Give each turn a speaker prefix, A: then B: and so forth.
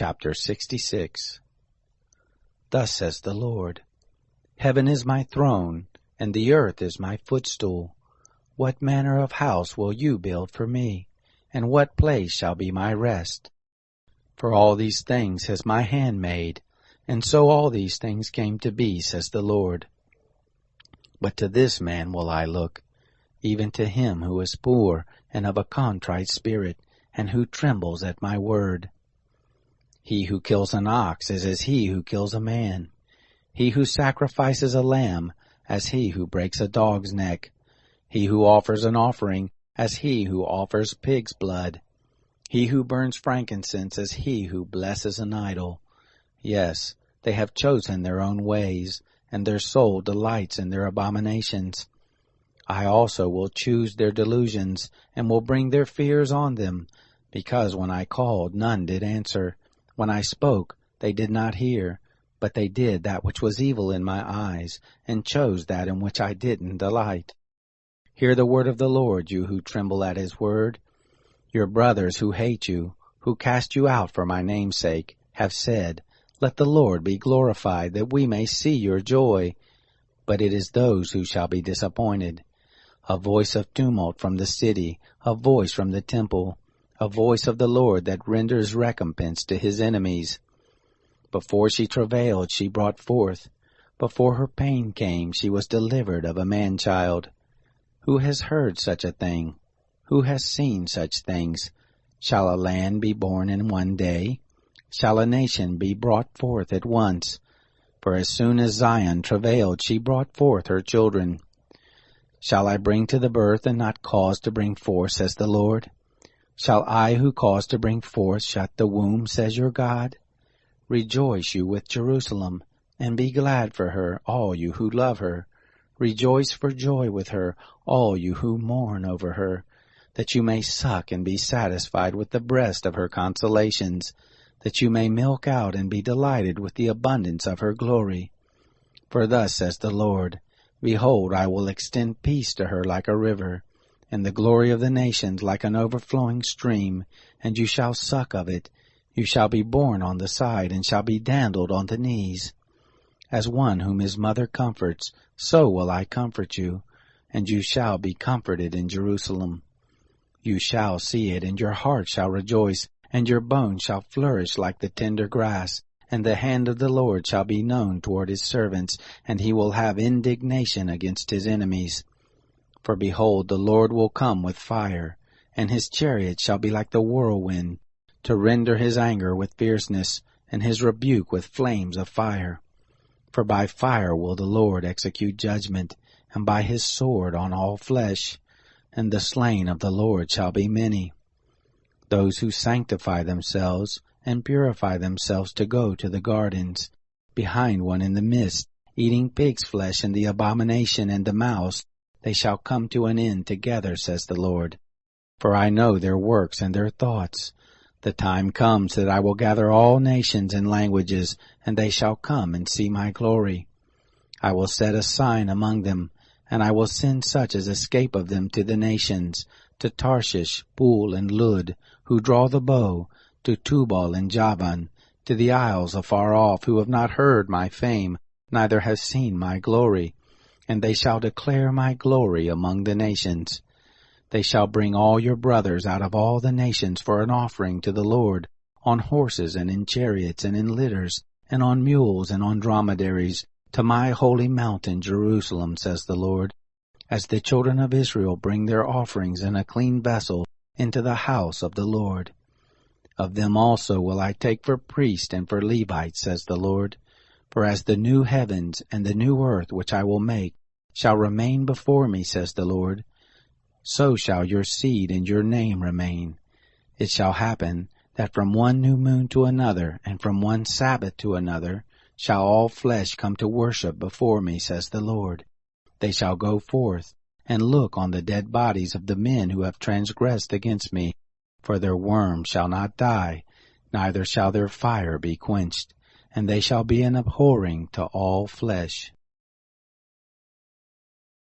A: Chapter 66. Thus says the Lord, Heaven is my throne, and the earth is my footstool. What manner of house will you build for me, and what place shall be my rest? For all these things has my hand made, and so all these things came to be, says the Lord. But to this man will I look, even to him who is poor and of a contrite spirit, and who trembles at my word. He who kills an ox is as he who kills a man. He who sacrifices a lamb as he who breaks a dog's neck. He who offers an offering as he who offers pig's blood. He who burns frankincense as he who blesses an idol. Yes, they have chosen their own ways, and their soul delights in their abominations. I also will choose their delusions, and will bring their fears on them, because when I called, none did answer. When I spoke, they did not hear, but they did that which was evil in my eyes, and chose that in which I didn't delight. Hear the word of the Lord, you who tremble at his word. Your brothers who hate you, who cast you out for my name's sake, have said, Let the Lord be glorified, that we may see your joy. But it is those who shall be disappointed. A voice of tumult from the city, a voice from the temple, a voice of the Lord that renders recompense to his enemies. Before she travailed, she brought forth. Before her pain came, she was delivered of a man-child. Who has heard such a thing? Who has seen such things? Shall a land be born in one day? Shall a nation be brought forth at once? For as soon as Zion travailed, she brought forth her children. Shall I bring to the birth and not cause to bring forth, says the Lord? Shall I who cause to bring forth shut the womb, says your God? Rejoice you with Jerusalem, and be glad for her, all you who love her. Rejoice for joy with her, all you who mourn over her, that you may suck and be satisfied with the breast of her consolations, that you may milk out and be delighted with the abundance of her glory. For thus says the Lord, Behold, I will extend peace to her like a river, and the glory of the nations like an overflowing stream, and you shall suck of it. You shall be borne on the side, and shall be dandled on the knees. As one whom his mother comforts, so will I comfort you, and you shall be comforted in Jerusalem. You shall see it, and your heart shall rejoice, and your bones shall flourish like the tender grass, and the hand of the Lord shall be known toward his servants, and he will have indignation against his enemies. For behold, the Lord will come with fire, and his chariot shall be like the whirlwind, to render his anger with fierceness, and his rebuke with flames of fire. For by fire will the Lord execute judgment, and by his sword on all flesh, and the slain of the Lord shall be many. Those who sanctify themselves and purify themselves to go to the gardens, behind one in the midst, eating pig's flesh and the abomination and the mouse, they shall come to an end together, says the Lord. For I know their works and their thoughts. The time comes that I will gather all nations and languages, and they shall come and see my glory. I will set a sign among them, and I will send such as escape of them to the nations, to Tarshish, Pool, and Lud, who draw the bow, to Tubal and Javan, to the isles afar off, who have not heard my fame, neither have seen my glory. And they shall declare my glory among the nations. They shall bring all your brothers out of all the nations for an offering to the Lord, on horses and in chariots and in litters, and on mules and on dromedaries, to my holy mountain Jerusalem, says the Lord, as the children of Israel bring their offerings in a clean vessel into the house of the Lord. Of them also will I take for priests and for Levites, says the Lord. For as the new heavens and the new earth which I will make shall remain before me, says the Lord, so shall your seed and your name remain. It shall happen that from one new moon to another, and from one Sabbath to another, shall all flesh come to worship before me, says the Lord. They shall go forth and look on the dead bodies of the men who have transgressed against me, for their worm shall not die, neither shall their fire be quenched, and they shall be an abhorring to all flesh.